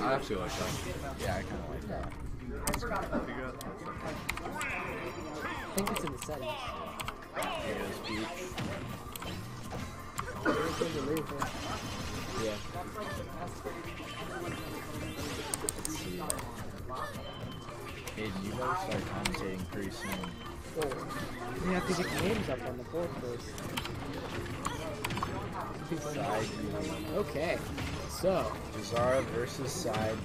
I actually like that. Yeah, I kind of like that. I think it's in the settings. Here's Peach. Yeah. Let's see. Hey, you gotta start commentating pretty soon. Oh, we have to get names up on the board first. PsydB. Okay, so Jazara versus PsydB.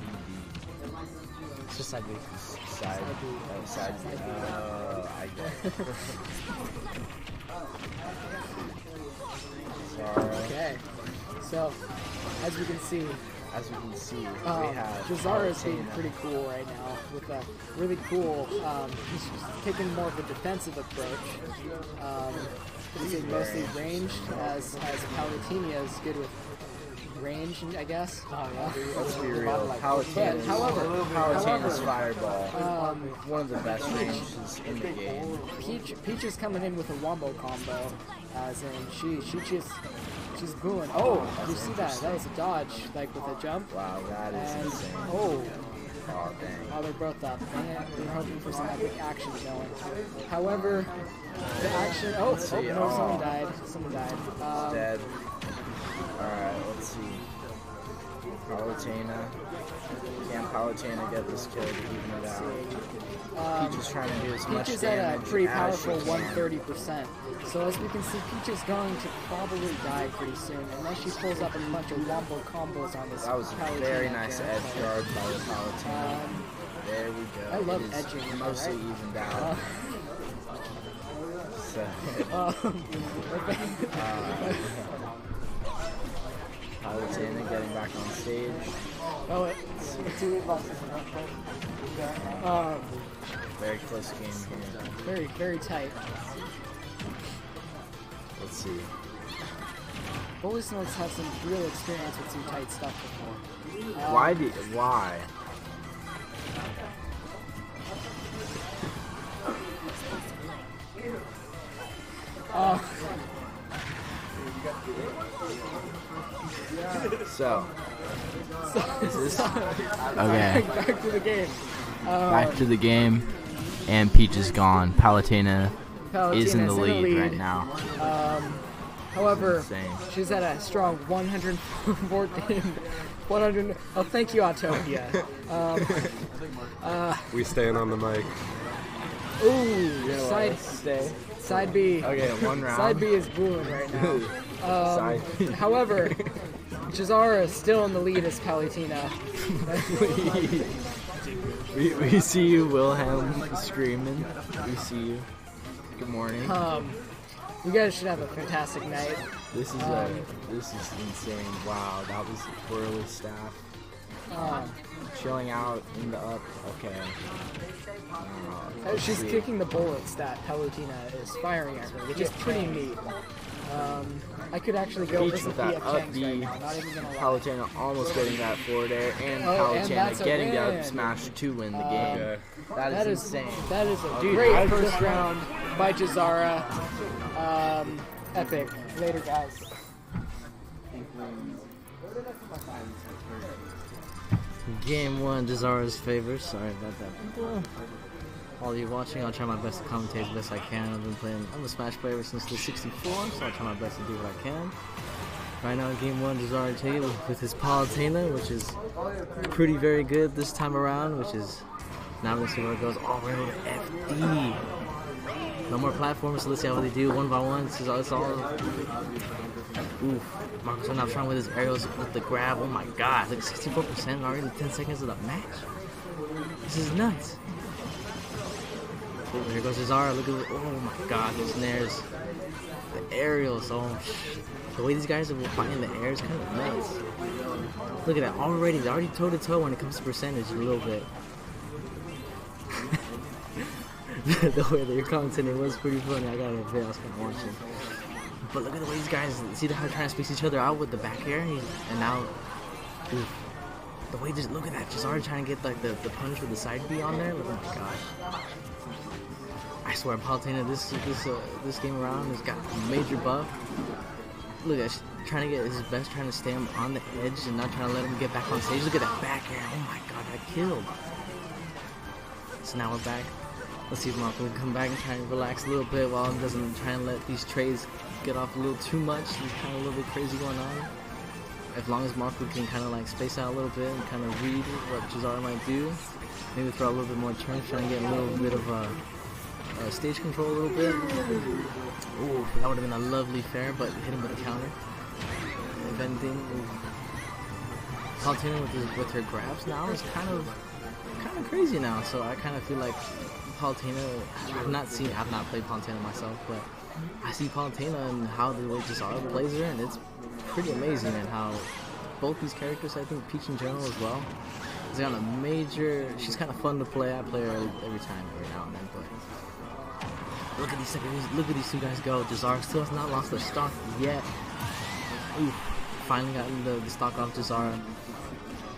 it's just PsydB. PsydB. Oh, I get it. Jazara. Okay, so as we can see, we have Jazara is being pretty cool right now with a really cool. He's taking more of a defensive approach. He's mostly ranged, as Palutena is good with range, I guess. Let's be real. Palutena's Fireball. One of the best ranges in the game. Peach is coming in with a wombo combo, as in she's booing. Oh, you see that? That was a dodge, like with a jump. Wow, that is insane. Oh, dang. oh, they're both up. They're hoping for some epic action going. However, the action. Oh, no, someone died. Someone died. It's dead. Alright, let's see. Palutena. Can Palutena get this kill to even it out? Peach is trying to do as much damage. Peach is at a pretty powerful as she can. 130%. So as we can see, Peach is going to probably die pretty soon unless she pulls up a bunch of wombo combos on this. That was a very nice edge guard by the Palutena. There we go. I love it is edging. mostly right? evened out. So, Palutena getting back on stage. Oh, Very close game here. very, very tight. Let's see. Bully Snow's had some real experience with some tight stuff before. Why? So, is this okay? Back to the game. Back to the game, and Peach is gone. Palutena is in the lead right now. However, she's at a strong 114. 100. Oh, thank you, Autopia. We staying on the mic. Ooh, side B. Okay, one round. Side B is booing right now. However, Jazara is still in the lead as Palutena. we see you, Wilhelm, screaming. We see you. Good morning. You guys should have a fantastic night. This is insane. Wow, that was whirly staff. Chilling out in the up. Okay. She's kicking the bullets that Palutena is firing at her, which is pretty neat. I could actually go Peach with some with that PF up Changs B. right now, not even gonna lie. Palutena almost getting that forward air, and and that's Palutena a getting the win. up smash to win the game. Yeah. That is insane. That is a great first round by Jazara. Epic. Later, guys. Game 1, Jazara's favor. Sorry about that. All you watching, I'll try my best to commentate as best I can. I've been playing, I'm a Smash player ever since the 64, so I'll try my best to do what I can. Right now in Game 1, Jazara taking with his Palutena, which is pretty very good this time around, which is, now we're going to see where it goes. Oh, we're going to FD. No more platforms, so let's see how they do one by one. This is all. Oof. Marcus went out trying with his aerials with the grab. Oh my god, like 64% already in 10 seconds of the match. This is nuts. Oh, here goes Jazara. Look at it. Oh my god, the snares. The aerials. Oh, the way these guys are fighting the air is kind of nuts. Look at that. Already, they're already toe to toe when it comes to percentage a little bit. The way that you're commentating was pretty funny. I gotta admit, I was kind of watching. But look at the way these guys, see how they're trying to space each other out with the back air, and now, oof. The way, just look at that, Jazara trying to get like the punch with the side B on there. Oh my gosh! I swear, Palutena this game around has got a major buff. Look at trying to get his best, trying to stay him on the edge and not trying to let him get back on stage. Look at that back air. Oh my god, got killed. So now we're back. Let's see if Marco can come back and try and relax a little bit while he doesn't try and let these trades get off a little too much. He's kind of a little bit crazy going on. As long as Marco can kind of like space out a little bit and kind of read what Jazara might do, maybe throw a little bit more turns, try and get a little bit of stage control a little bit. Ooh, that would have been a lovely fair, but hit him with a counter. If anything, Palutena with her grabs now is kind of crazy now. So I kind of feel like Palutena. I've not played Palutena myself, but I see Palutena and how the way Jazara plays her, and it's pretty amazing. And how both these characters, I think Peach in general as well, is on a major. She's kind of fun to play. I play her every time, every now and then, but. Look at these two guys go. Jazara still has not lost their stock yet. Ooh, finally gotten the stock off Jazara.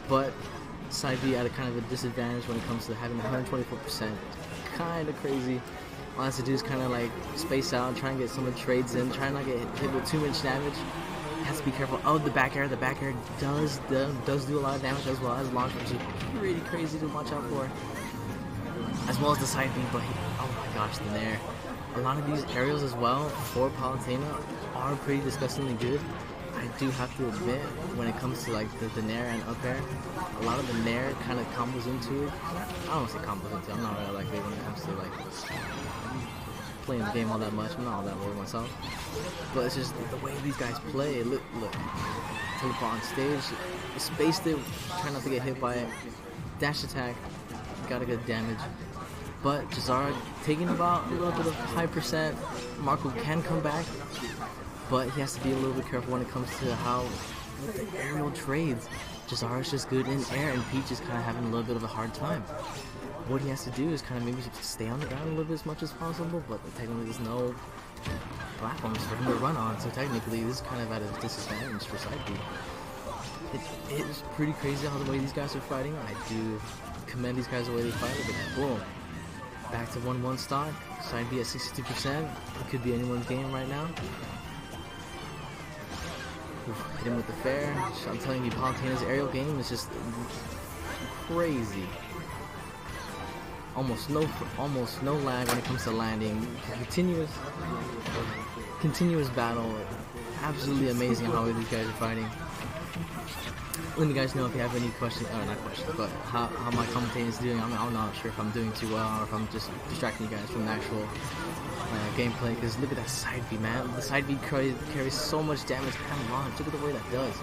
But PsydB at a kind of a disadvantage when it comes to having 124%. Kind of crazy. All I have to do is kind of like space out, try and get some of the trades in, try not get hit with too much damage. Has to be careful. Oh, the back air. The back air does do a lot of damage as well as launch, which is pretty crazy to watch out for. As well as the side beam, but oh my gosh, the nair. A lot of these aerials as well for Palutena are pretty disgustingly good. I do have to admit, when it comes to like the nair and up air, a lot of the nair kind of combos into it. I don't want to say combos into it. I'm not really like it when it comes to like playing the game all that much. I'm not all that worried myself. But it's just the way these guys play. Look. Teleport on stage, spaced it, try not to get hit by it. Dash attack, got a good damage. But Jazara taking about a little bit of high percent. Marco can come back, but he has to be a little bit careful when it comes to how with the aerial trades. Jazara's just good in air, and Peach is kind of having a little bit of a hard time. What he has to do is kind of maybe just stay on the ground a little bit as much as possible, but technically there's no platforms for him to run on, so technically this is kind of at a disadvantage for PsydB. It is pretty crazy how the way these guys are fighting. I do commend these guys the way they fight. Look at that, boom. Back to 1-1 stock. PsydB at 62%. It could be anyone's game right now. Oof, hit him with the fair. I'm telling you, Palutena's aerial game is just crazy. Almost no lag when it comes to landing. Continuous battle. Absolutely amazing how these guys are fighting. Let me guys know if you have any questions, not questions, but how my commentating is doing. I'm not sure if I'm doing too well or if I'm just distracting you guys from the actual gameplay, because look at that side B, man. The side B carries so much damage and launch. Look at the way that does.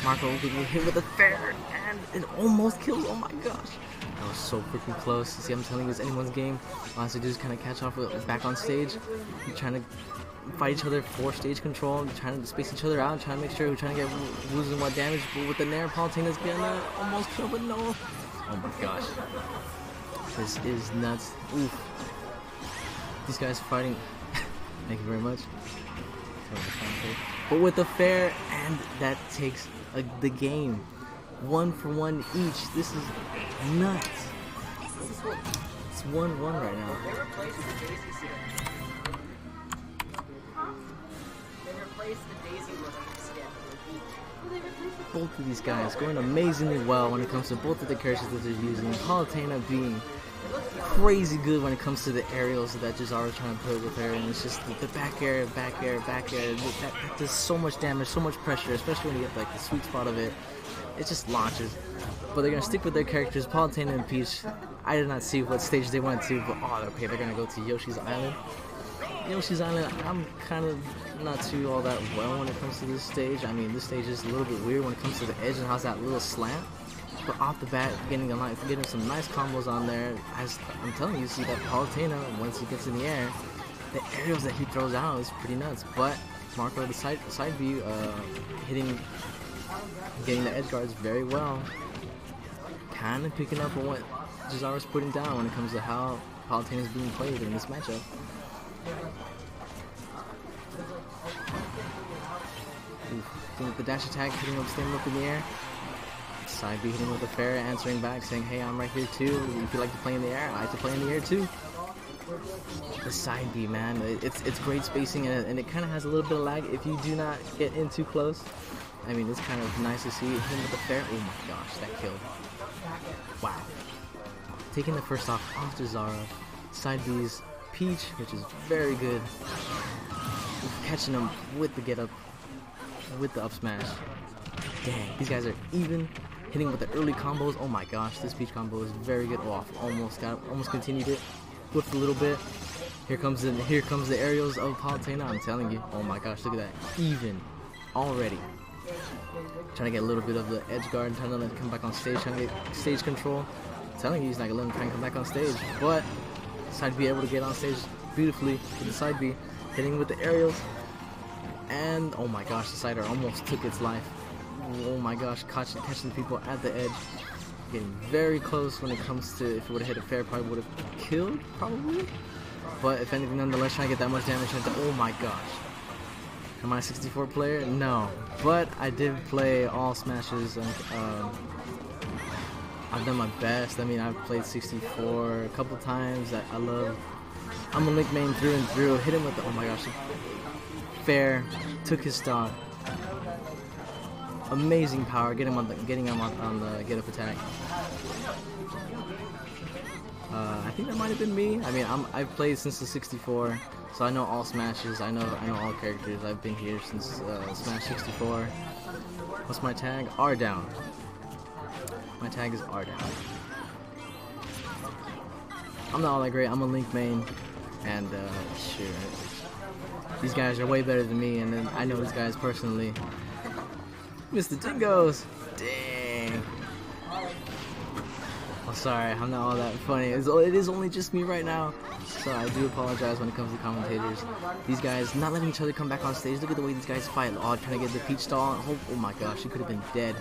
Marco will get hit with a fair and it almost kills. Oh my gosh. That was so freaking close. See, I'm telling you, it's anyone's game. All I have to do is kind of catch off with back on stage. You're trying to fight each other for stage control, trying to space each other out, trying to make sure we're trying to get losing what damage. But with the nair, Palutena's gonna almost kill, but no. Oh my gosh. This is nuts. Oof. These guys fighting. Thank you very much. But with the fair, and that takes the game. 1-for-1 each. This is nuts. It's 1-1 right now. Both of these guys going amazingly well when it comes to both of the characters that they're using. Palutena being crazy good when it comes to the aerials that Jazara is trying to put with her, and it's just the back air, that does so much damage, so much pressure, especially when you get like the sweet spot of it. It just launches. But they're gonna stick with their characters, Palutena and Peach. I did not see what stage they went to, but okay, they're gonna go to Yoshi's Island. Yoshi's Island, I'm kind of not too all that well when it comes to this stage. I mean, this stage is a little bit weird when it comes to the edge and how's that little slant. But off the bat, getting some nice combos on there. As I'm telling you, see that Palutena, once he gets in the air, the aerials that he throws out is pretty nuts. But Marco, the side view, getting the edge guards very well. Kind of picking up on what Jazara's putting down when it comes to how Palutena is being played in this matchup. Oof. The dash attack, hitting up, staying up in the air. PsydB hitting with a fair, answering back, saying, hey, I'm right here too. If you like to play in the air, I like to play in the air too. the side B, man. It's great spacing, and it kind of has a little bit of lag if you do not get in too close. I mean, it's kind of nice to see him with the fair. Oh my gosh, that killed. Wow. Taking the first off Jazara. Side B's Peach, which is very good. Catching him with the get up, with the up smash. Dang, these guys are even. Hitting with the early combos. Oh my gosh, this Peach combo is very good. Oh, almost continued it. Whipped a little bit. Here comes the aerials of Palutena. I'm telling you. Oh my gosh, look at that. Even already. Trying to get a little bit of the edge guard, trying to let him come back on stage, trying to get stage control. I'm telling you, he's not gonna let him try and come back on stage. But side B able to get on stage beautifully with the side B, hitting with the aerials. And oh my gosh, the side air almost took its life. Oh my gosh, catching people at the edge. Getting very close when it comes to, if it would have hit a fair, probably would have killed, probably. But if anything, nonetheless, trying to get that much damage into, oh my gosh. Am I a 64 player? No. But I did play all smashes, and I've done my best. I mean, I've played 64 a couple times. I'm a Link main through and through. Hit him with the, oh my gosh. Fair, took his stock. Amazing power, getting him on the get up attack. I think that might have been me. I mean, I've played since the 64, so I know all smashes. I know all characters. I've been here since Smash 64. What's my tag? R down. My tag is R down. I'm not all that great. I'm a Link main, and sure, these guys are way better than me, and then I know these guys personally. Mr. Dingoes! Dang! Oh, sorry, I'm not all that funny. It is only just me right now, so I do apologize when it comes to commentators. These guys not letting each other come back on stage. Look at the way these guys fight. Oh, trying to get the Peach stall. Oh my gosh, he could have been dead.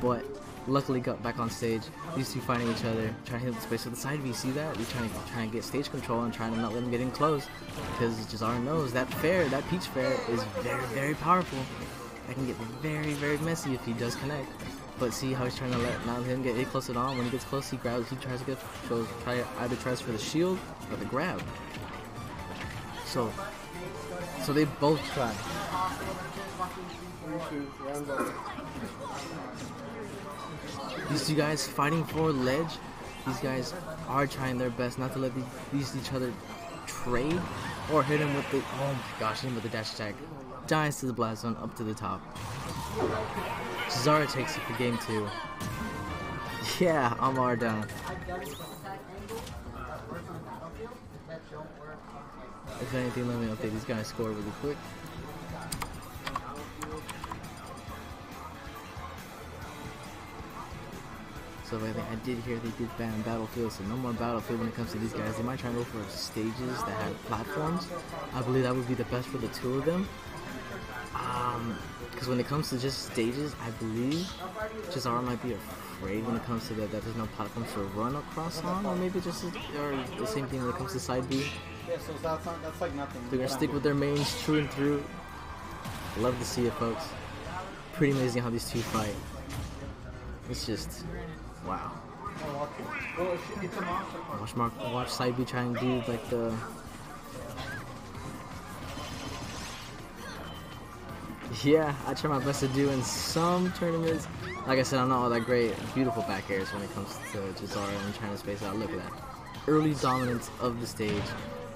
But luckily got back on stage. These two fighting each other, trying to hit the space with the side B. See that? He's trying to get stage control and trying to not let him get in close. Because Jazara knows that Peach fair is very, very powerful. That can get very, very messy if he does connect. But see how he's trying to not let him get it close at all. When he gets close, he tries to get, either tries for the shield or the grab. So they both try. These two guys fighting for ledge. These guys are trying their best not to let each other trade or hit him with the, oh my gosh, hit him with the dash attack. Dies to the blast zone, up to the top. Jazara takes it for game 2. Yeah, I'm R down. If anything, let me update these guys' score really quick. So I think I did hear they did ban Battlefield, so no more Battlefield when it comes to these guys. They might try and go for stages that have platforms. I believe that would be the best for the two of them. Because when it comes to just stages, I believe Jazara might be afraid when it comes to that there's no platforms to run across on, or maybe just or the same thing when it comes to side B. Yeah, so that's like nothing. They're gonna stick with their mains true and through. Love to see it, folks. Pretty amazing how these two fight. It's just wow. Watch side B try and do like the. Yeah, I try my best to do in some tournaments. Like I said, I'm not all that great. Beautiful back airs when it comes to Jazara and trying to space out. Look at that. Early dominance of the stage.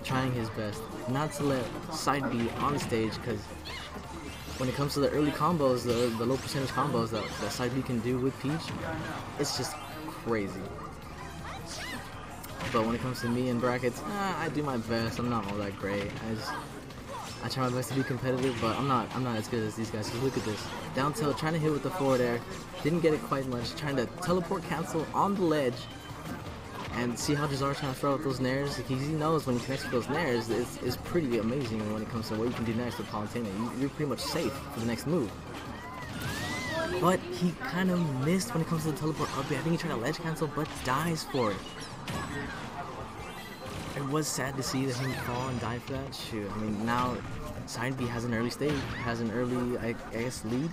Trying his best not to let side B on the stage, because when it comes to the early combos, the low percentage combos that side B can do with Peach, it's just crazy. But when it comes to me in brackets, I do my best. I'm not all that great. I try my best to be competitive, but I'm not as good as these guys. Cause look at this, down tilt, trying to hit with the forward air, didn't get it quite much. Trying to teleport cancel on the ledge, and see how Jazara's trying to throw out those nairs. Like, he knows when he connects with those nairs, it's pretty amazing when it comes to what you can do next with Palutena. You're pretty much safe for the next move. But he kind of missed when it comes to the teleport up. I think he tried to ledge cancel, but dies for it. It was sad to see that him fall and die for that. Shoot, I mean, now side B has an early stage, has an early, I guess, lead.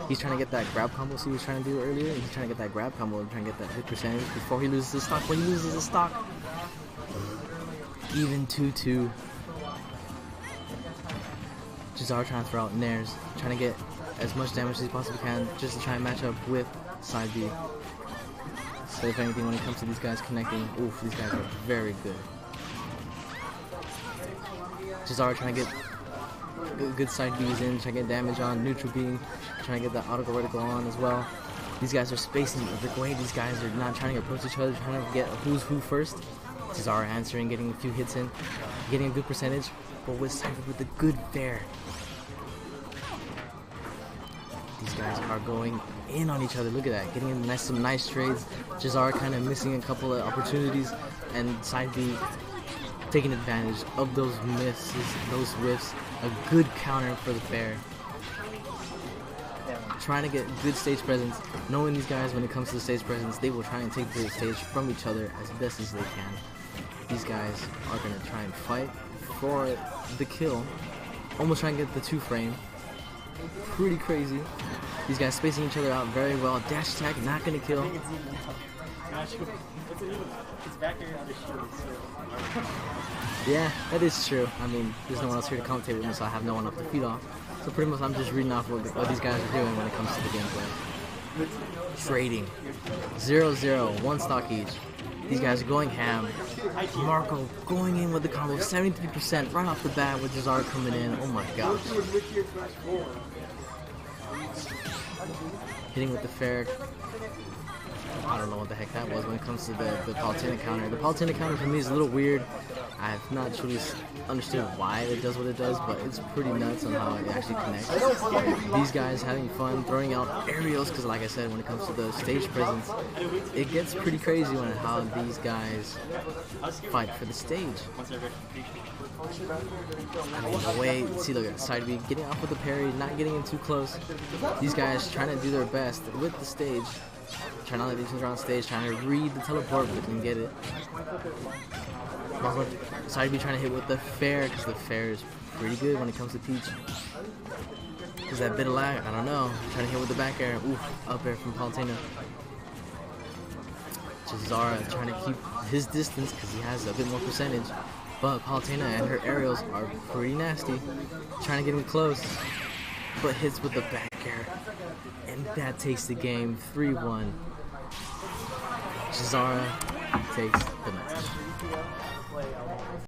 He's trying to get that grab combo he was trying to do earlier. He's trying to get that grab combo and trying to get that hit percentage before he loses his stock. When he loses his stock, Even 2-2. Jazara trying to throw out nairs, trying to get as much damage as he possibly can just to try and match up with PsydB. So if anything, when it comes to these guys connecting, oof, these guys are very good. Jazara trying to get good side Bs in, trying to get damage on, neutral beam, trying to get that auto vertical on as well. These guys are spacing the way these guys are not trying to approach each other, trying to get who's who first. Jazara answering, getting a few hits in, getting a good percentage, but with a good fair. These guys are going in on each other. Look at that, getting in some nice trades. Jazara kind of missing a couple of opportunities, and PsydB taking advantage of those misses, those whiffs. A good counter for the fair. Trying to get good stage presence. Knowing these guys, when it comes to the stage presence, they will try and take the stage from each other as best as they can. These guys are going to try and fight for the kill. Almost trying to get the 2-frame. Pretty crazy. These guys spacing each other out very well. Dash attack, not going to kill. Yeah, that is true. I mean, there's no one else here to commentate with me, so I have no one up to feed off. So pretty much I'm just reading off what these guys are doing when it comes to the gameplay. Trading. 0-0, 1 stock each. These guys are going ham. Marco going in with the combo, 73% right off the bat with Jazara coming in. Oh my gosh. Hitting with the fair. I don't know what the heck that was when it comes to the Palutena counter. The Palutena counter for me is a little weird. I have not truly understood why it does what it does, but it's pretty nuts on how it actually connects. These guys having fun, throwing out aerials, because like I said, when it comes to the stage presence, it gets pretty crazy when how these guys fight for the stage. I mean, the way, see, look at PsydB getting off with the parry, not getting in too close. These guys trying to do their best with the stage. Trying not to let these things on stage, trying to read the teleport, but didn't get it. PsydB trying to hit with the fair, because the fair is pretty good when it comes to Peach. Because that bit of lag, I don't know. Trying to hit with the back air, oof, up air from Palutena. Jazara trying to keep his distance, because he has a bit more percentage. But Palutena and her aerials are pretty nasty. Trying to get him close, but hits with the back air. And that takes the game 3-1. Jazara takes the match.